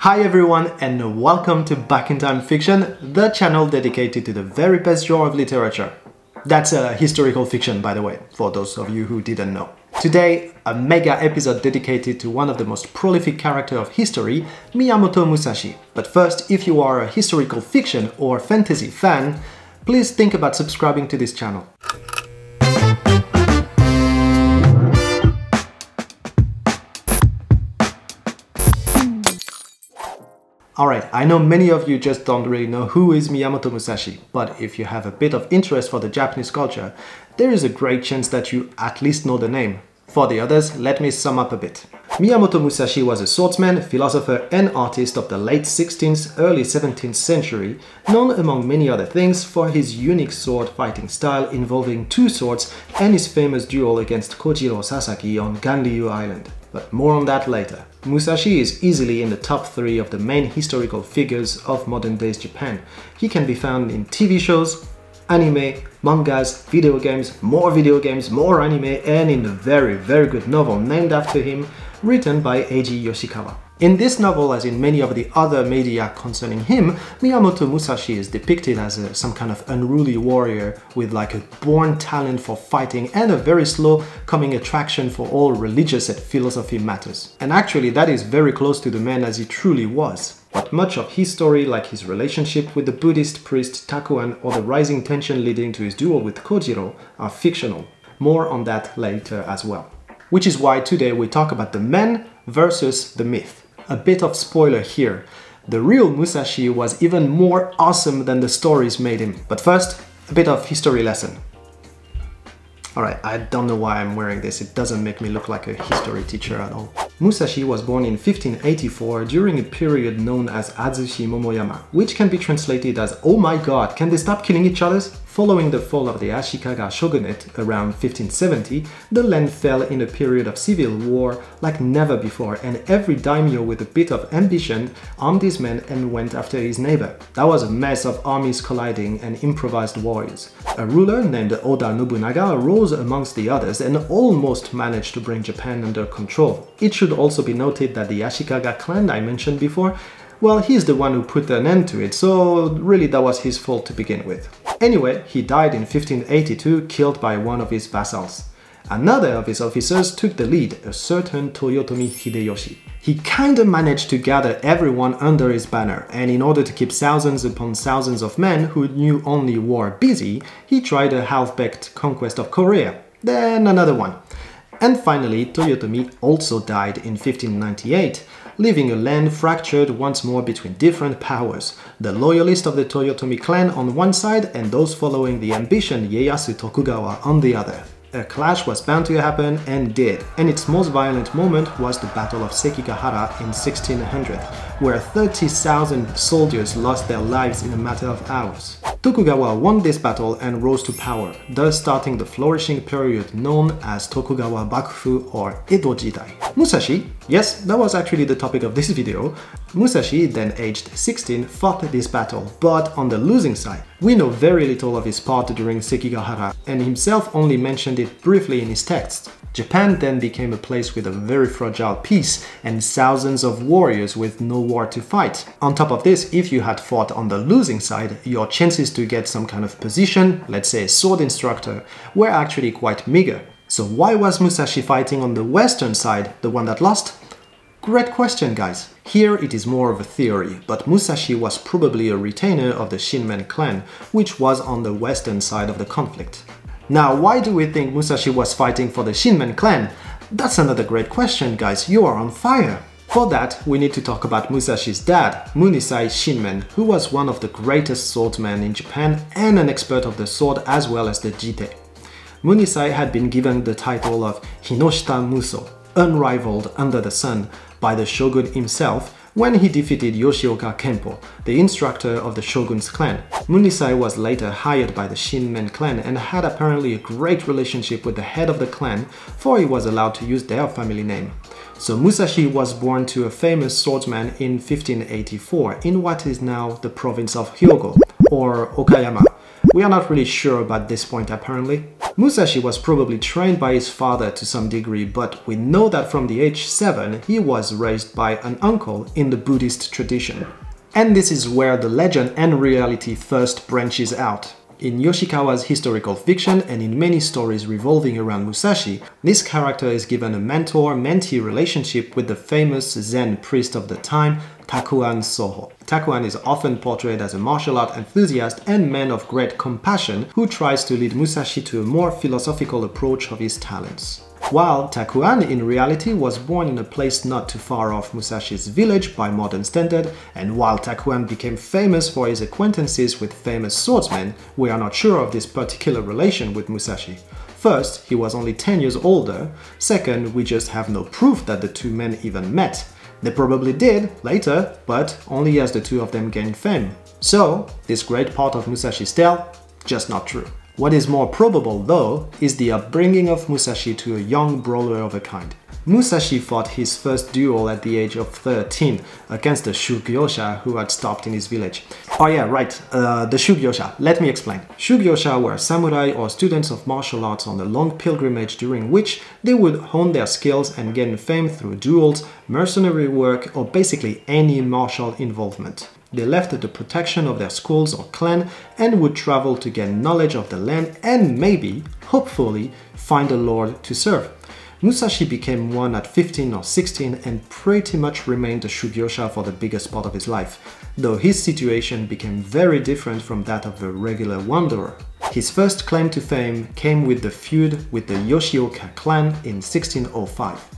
Hi everyone and welcome to Back in Time Fiction, the channel dedicated to the very best genre of literature. That's a historical fiction, by the way, for those of you who didn't know. Today, a mega episode dedicated to one of the most prolific characters of history, Miyamoto Musashi. But first, if you are a historical fiction or fantasy fan, please think about subscribing to this channel. Alright, I know many of you just don't really know who is Miyamoto Musashi, but if you have a bit of interest for the Japanese culture, there is a great chance that you at least know the name. For the others, let me sum up a bit. Miyamoto Musashi was a swordsman, philosopher and artist of the late 16th, early 17th century, known among many other things for his unique sword fighting style involving two swords and his famous duel against Kojiro Sasaki on Ganryu Island. But more on that later. Musashi is easily in the top 3 of the main historical figures of modern day Japan. He can be found in TV shows, anime, mangas, video games, more anime, and in the very good novel named after him, written by Eiji Yoshikawa. In this novel, as in many of the other media concerning him, Miyamoto Musashi is depicted as some kind of unruly warrior with like a born talent for fighting and a very slow coming attraction for all religious and philosophy matters. And actually that is very close to the man as he truly was. But much of his story, like his relationship with the Buddhist priest Takuan or the rising tension leading to his duel with Kojiro, are fictional. More on that later as well. Which is why today we talk about the man versus the myth. A bit of spoiler here. The real Musashi was even more awesome than the stories made him. But first, a bit of history lesson. Alright, I don't know why I'm wearing this, it doesn't make me look like a history teacher at all. Musashi was born in 1584 during a period known as Atsushi Momoyama, which can be translated as "Oh my god, can they stop killing each other?" Following the fall of the Ashikaga shogunate around 1570, the land fell in a period of civil war like never before, and every daimyo with a bit of ambition armed his men and went after his neighbor. That was a mess of armies colliding and improvised warriors. A ruler named Oda Nobunaga rose amongst the others and almost managed to bring Japan under control. It should also be noted that the Ashikaga clan I mentioned before, well, he's the one who put an end to it, so really that was his fault to begin with. Anyway, he died in 1582, killed by one of his vassals. Another of his officers took the lead, a certain Toyotomi Hideyoshi. He kinda managed to gather everyone under his banner, and in order to keep thousands upon thousands of men who knew only war busy, he tried a half-baked conquest of Korea, then another one. And finally, Toyotomi also died in 1598, leaving a land fractured once more between different powers, the loyalists of the Toyotomi clan on one side and those following the ambition Ieyasu Tokugawa on the other. A clash was bound to happen and did, and its most violent moment was the Battle of Sekigahara in 1600, where 30,000 soldiers lost their lives in a matter of hours. Tokugawa won this battle and rose to power, thus starting the flourishing period known as Tokugawa Bakufu or Edo Jidai. Musashi, yes, that was actually the topic of this video. Musashi, then aged 16, fought this battle, but on the losing side. We know very little of his part during Sekigahara, and himself only mentioned it briefly in his texts. Japan then became a place with a very fragile peace and thousands of warriors with no war to fight. On top of this, if you had fought on the losing side, your chances to get some kind of position, let's say sword instructor, were actually quite meager. So why was Musashi fighting on the western side, the one that lost? Great question, guys. Here it is more of a theory, but Musashi was probably a retainer of the Shinmen clan, which was on the western side of the conflict. Now, why do we think Musashi was fighting for the Shinmen clan? That's another great question, guys. You are on fire! For that, we need to talk about Musashi's dad, Munisai Shinmen, who was one of the greatest swordsmen in Japan and an expert of the sword as well as the jite. Munisai had been given the title of Hinoshita Muso, unrivaled under the sun, by the shogun himself when he defeated Yoshioka Kempo, the instructor of the shogun's clan. Munisai was later hired by the Shinmen clan and had apparently a great relationship with the head of the clan, for he was allowed to use their family name. So Musashi was born to a famous swordsman in 1584 in what is now the province of Hyogo, or Okayama, We are not really sure about this point apparently. Musashi was probably trained by his father to some degree, but we know that from the age 7 he was raised by an uncle in the Buddhist tradition. And this is where the legend and reality first branches out. In Yoshikawa's historical fiction and in many stories revolving around Musashi, this character is given a mentor-mentee relationship with the famous Zen priest of the time, Takuan Soho. Takuan is often portrayed as a martial art enthusiast and man of great compassion who tries to lead Musashi to a more philosophical approach of his talents. While Takuan in reality was born in a place not too far off Musashi's village by modern standard, and while Takuan became famous for his acquaintances with famous swordsmen, we are not sure of this particular relation with Musashi. First, he was only 10 years older. Second, we just have no proof that the two men even met. They probably did later, but only as the two of them gained fame. So, this great part of Musashi's tale, just not true. What is more probable, though, is the upbringing of Musashi to a young brawler of a kind. Musashi fought his first duel at the age of 13 against the Shugyosha who had stopped in his village. Oh yeah, right, the Shugyosha. Let me explain. Shugyosha were samurai or students of martial arts on a long pilgrimage during which they would hone their skills and gain fame through duels, mercenary work, or basically any martial involvement. They left the protection of their schools or clan and would travel to gain knowledge of the land and maybe, hopefully, find a lord to serve. Musashi became one at 15 or 16 and pretty much remained a Shugyosha for the biggest part of his life, though his situation became very different from that of a regular wanderer. His first claim to fame came with the feud with the Yoshioka Clan in 1605.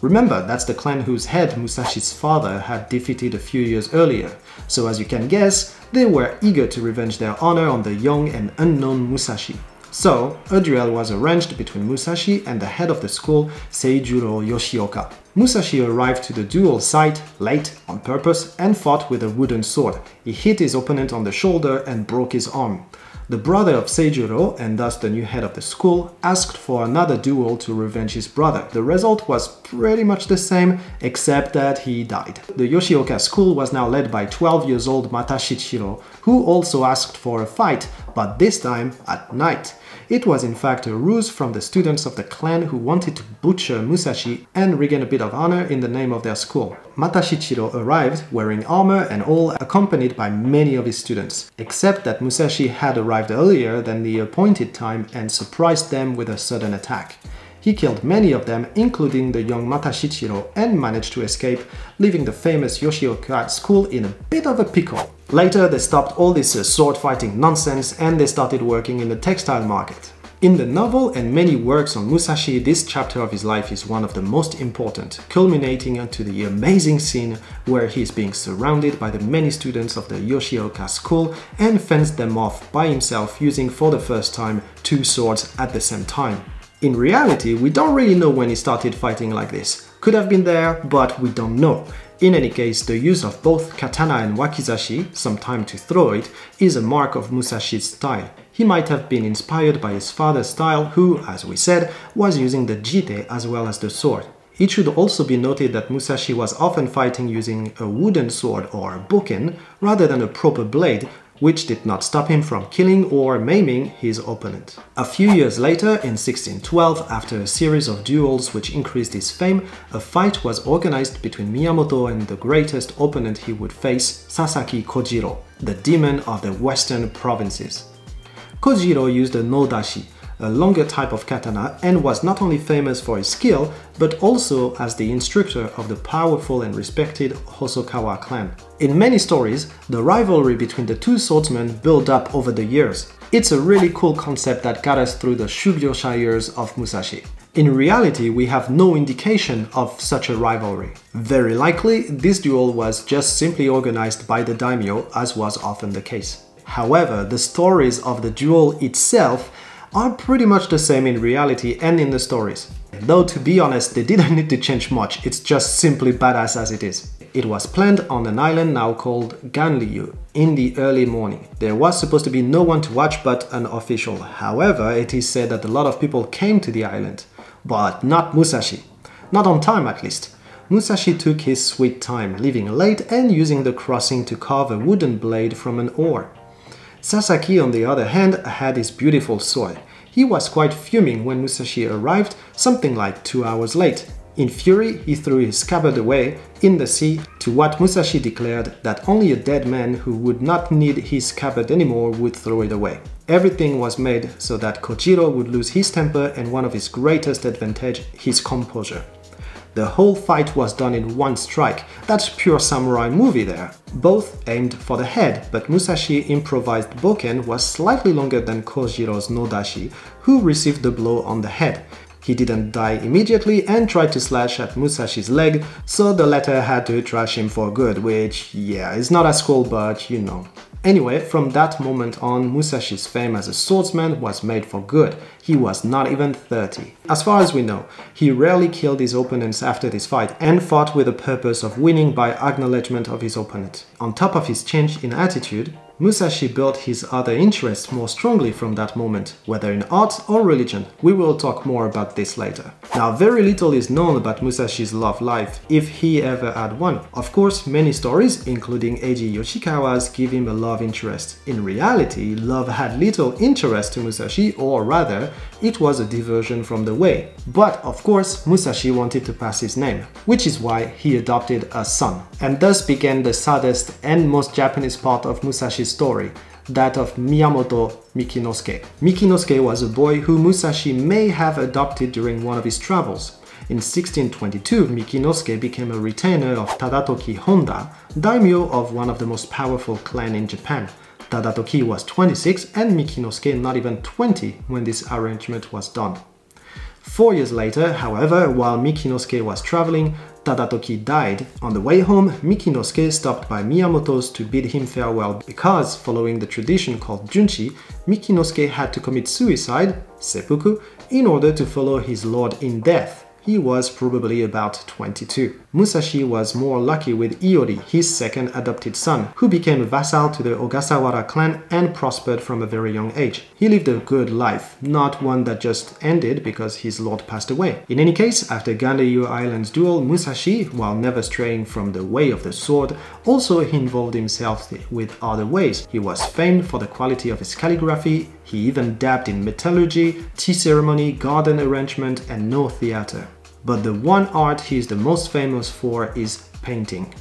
Remember, that's the clan whose head Musashi's father had defeated a few years earlier, so as you can guess, they were eager to revenge their honor on the young and unknown Musashi. So, a duel was arranged between Musashi and the head of the school, Seijuro Yoshioka. Musashi arrived to the duel site late on purpose and fought with a wooden sword. He hit his opponent on the shoulder and broke his arm. The brother of Seijuro, and thus the new head of the school, asked for another duel to revenge his brother. The result was pretty much the same, except that he died. The Yoshioka school was now led by 12-year-old Matashichiro, who also asked for a fight, but this time at night. It was in fact a ruse from the students of the clan who wanted to butcher Musashi and regain a bit of honor in the name of their school. Matashichiro arrived wearing armor and all, accompanied by many of his students, except that Musashi had arrived earlier than the appointed time and surprised them with a sudden attack. He killed many of them, including the young Matashichiro, and managed to escape, leaving the famous Yoshioka school in a bit of a pickle. Later, they stopped all this sword-fighting nonsense and they started working in the textile market. In the novel and many works on Musashi, this chapter of his life is one of the most important, culminating into the amazing scene where he is being surrounded by the many students of the Yoshioka school and fends them off by himself using for the first time 2 swords at the same time. In reality, we don't really know when he started fighting like this. Could have been there, but we don't know. In any case, the use of both katana and wakizashi, some time to throw it, is a mark of Musashi's style. He might have been inspired by his father's style, who, as we said, was using the jite as well as the sword. It should also be noted that Musashi was often fighting using a wooden sword or a bokken rather than a proper blade, which did not stop him from killing or maiming his opponent. A few years later, in 1612, after a series of duels which increased his fame, a fight was organized between Miyamoto and the greatest opponent he would face, Sasaki Kojiro, the demon of the western provinces. Kojiro used a no-dashi, a longer type of katana, and was not only famous for his skill, but also as the instructor of the powerful and respected Hosokawa clan. In many stories, the rivalry between the two swordsmen built up over the years. It's a really cool concept that got us through the Shugyosha years of Musashi. In reality, we have no indication of such a rivalry. Very likely, this duel was just simply organized by the daimyo, as was often the case. However, the stories of the duel itself are pretty much the same in reality and in the stories. Though to be honest, they didn't need to change much, it's just simply badass as it is. It was planned on an island now called Ganryu in the early morning. There was supposed to be no one to watch but an official. However, it is said that a lot of people came to the island, but not Musashi. Not on time at least. Musashi took his sweet time, leaving late and using the crossing to carve a wooden blade from an oar. Sasaki, on the other hand, had his beautiful sword. He was quite fuming when Musashi arrived, something like 2 hours late. In fury, he threw his scabbard away in the sea, to what Musashi declared that only a dead man who would not need his scabbard anymore would throw it away. Everything was made so that Kojiro would lose his temper and one of his greatest advantage, his composure. The whole fight was done in one strike. That's pure samurai movie there. Both aimed for the head, but Musashi improvised boken was slightly longer than Kojiro's nodashi, who received the blow on the head. He didn't die immediately and tried to slash at Musashi's leg, so the latter had to trash him for good, which, yeah, is not as cool, but you know. Anyway, from that moment on, Musashi's fame as a swordsman was made for good. He was not even 30. As far as we know, he rarely killed his opponents after this fight and fought with the purpose of winning by acknowledgement of his opponent. On top of his change in attitude, Musashi built his other interests more strongly from that moment, whether in art or religion. We will talk more about this later. Now, very little is known about Musashi's love life, if he ever had one. Of course, many stories, including Eiji Yoshikawa's, give him a love interest. In reality, love had little interest to Musashi, or rather, it was a diversion from the way. But, of course, Musashi wanted to pass his name, which is why he adopted a son. And thus began the saddest and most Japanese part of Musashi's story, that of Miyamoto Mikinosuke. Mikinosuke was a boy who Musashi may have adopted during one of his travels. In 1622, Mikinosuke became a retainer of Tadatoki Honda, daimyo of one of the most powerful clans in Japan. Tadatoki was 26 and Mikinosuke not even 20 when this arrangement was done. 4 years later, however, while Mikinosuke was traveling, Tadatoki died. On the way home, Mikinosuke stopped by Miyamoto's to bid him farewell because, following the tradition called Junshi, Mikinosuke had to commit suicide, seppuku, in order to follow his lord in death. He was probably about 22. Musashi was more lucky with Iori, his second adopted son, who became a vassal to the Ogasawara clan and prospered from a very young age. He lived a good life, not one that just ended because his lord passed away. In any case, after Gandeyu Island's duel, Musashi, while never straying from the way of the sword, also involved himself with other ways. He was famed for the quality of his calligraphy. He even dabbed in metallurgy, tea ceremony, garden arrangement, and no theater. But the one art he is the most famous for is painting.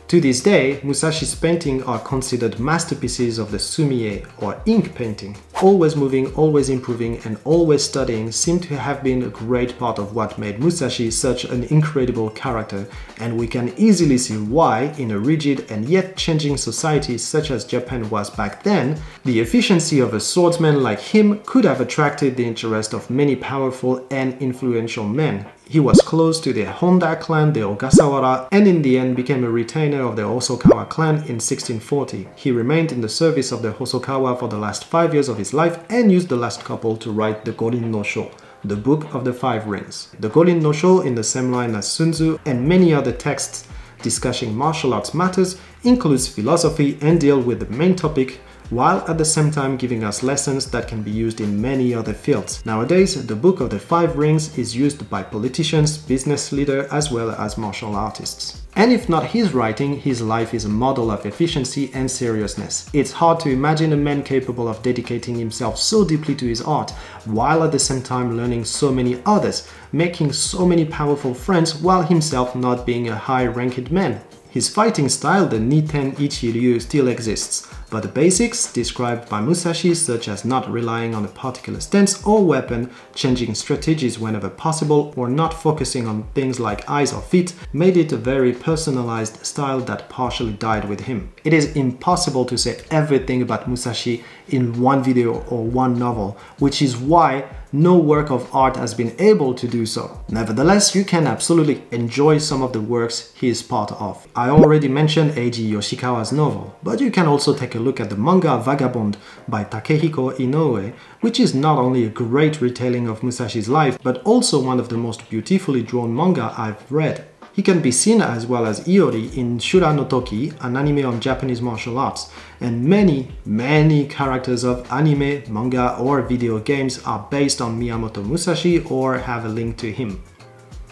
To this day, Musashi's paintings are considered masterpieces of the sumie, or ink painting. Always moving, always improving, and always studying seem to have been a great part of what made Musashi such an incredible character, and we can easily see why, in a rigid and yet changing society such as Japan was back then, the efficiency of a swordsman like him could have attracted the interest of many powerful and influential men. He was close to the Honda clan, the Ogasawara, and in the end became a retainer of the Hosokawa clan in 1640. He remained in the service of the Hosokawa for the last 5 years of his life and used the last couple to write the Gorin no Sho, the Book of the Five Rings. The Gorin no Sho, in the same line as Sun Tzu and many other texts discussing martial arts matters, includes philosophy and deal with the main topic, while at the same time giving us lessons that can be used in many other fields. Nowadays, the Book of the Five Rings is used by politicians, business leaders, as well as martial artists. And if not his writing, his life is a model of efficiency and seriousness. It's hard to imagine a man capable of dedicating himself so deeply to his art, while at the same time learning so many others, making so many powerful friends, while himself not being a high-ranked man. His fighting style, the Niten Ichi-ryu, still exists, but the basics described by Musashi, such as not relying on a particular stance or weapon, changing strategies whenever possible, or not focusing on things like eyes or feet, made it a very personalized style that partially died with him. It is impossible to say everything about Musashi in one video or one novel, which is why no work of art has been able to do so. Nevertheless, you can absolutely enjoy some of the works he is part of. I already mentioned Eiji Yoshikawa's novel, but you can also take a look at the Manga Vagabond by Takehiko Inoue, which is not only a great retelling of Musashi's life, but also one of the most beautifully drawn manga I've read. He can be seen as well as Iori in Shura no Toki, an anime on Japanese martial arts, and many characters of anime, manga or video games are based on Miyamoto Musashi or have a link to him.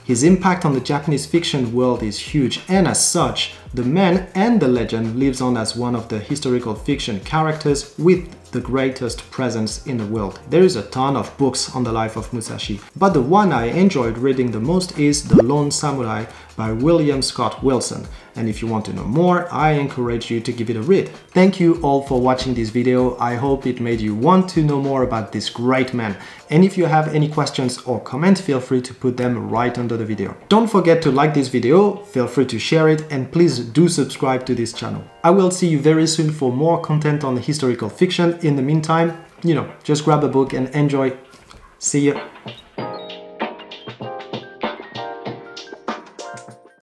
His impact on the Japanese fiction world is huge, and as such, the man and the legend lives on as one of the historical fiction characters with the greatest presence in the world. There is a ton of books on the life of Musashi, but the one I enjoyed reading the most is The Lone Samurai by William Scott Wilson. And if you want to know more, I encourage you to give it a read. Thank you all for watching this video. I hope it made you want to know more about this great man. And if you have any questions or comments, feel free to put them right under the video. Don't forget to like this video, feel free to share it, and please do subscribe to this channel. I will see you very soon for more content on historical fiction. In the meantime, just grab a book and enjoy. See ya!